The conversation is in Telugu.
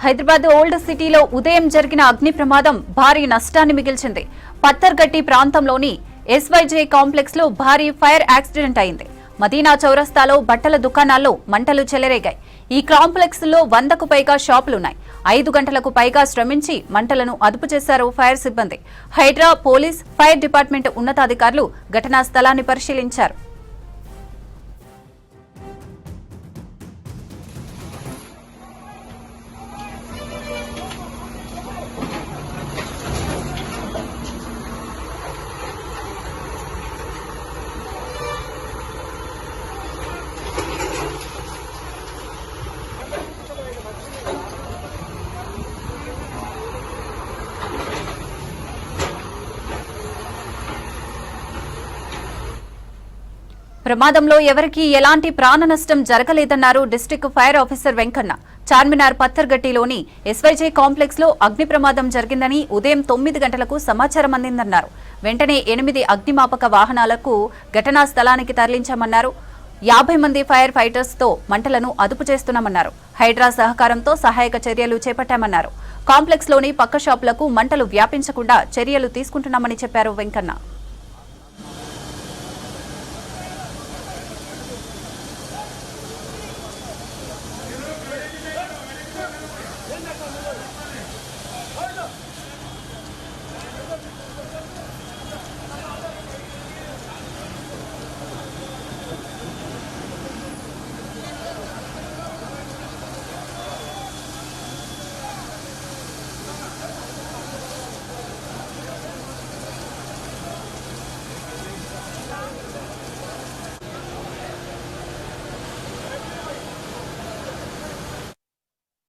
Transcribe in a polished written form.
హైదరాబాద్ ఓల్డ్ సిటీలో ఉదయం జరిగిన అగ్ని ప్రమాదం భారీ నష్టాన్ని మిగిల్చింది. పత్తర్గట్టి ప్రాంతంలోని ఎస్వైజే కాంప్లెక్స్ లో భారీ ఫైర్ యాక్సిడెంట్ అయింది. మదీనా చౌరస్తాలో బట్టల దుకాణాల్లో మంటలు చెలరేగాయి. ఈ కాంప్లెక్స్ లో 100కు పైగా షాపులున్నాయి. 5 గంటలకు పైగా శ్రమించి మంటలను అదుపు చేశారు ఫైర్ సిబ్బంది. హైడ్రా, పోలీస్, ఫైర్ డిపార్ట్మెంట్ ఉన్నతాధికారులు ఘటనా స్థలాన్ని పరిశీలించారు. ప్రమాదంలో ఎవరికీ ఎలాంటి ప్రాణ నష్టం జరగలేదన్నారు district fire officer Venkanna. Charminar పత్తర్గట్టిలోని ఎస్వైజే కాంప్లెక్స్ లో అగ్ని ప్రమాదం జరిగిందని ఉదయం 9 గంటలకు సమాచారం అందిందన్నారు. వెంటనే 8 అగ్నిమాపక వాహనాలకు ఘటనా స్థలానికి తరలించామన్నారు. 50 మంది ఫైర్ ఫైటర్స్ తో మంటలను అదుపు చేస్తున్నామన్నారు. హైడ్రా సహకారంతో సహాయక చర్యలు చేపట్టామన్నారు. కాంప్లెక్స్ లోని పక్క షాపులకు మంటలు వ్యాపించకుండా చర్యలు తీసుకుంటున్నామని చెప్పారు వెంకన్న.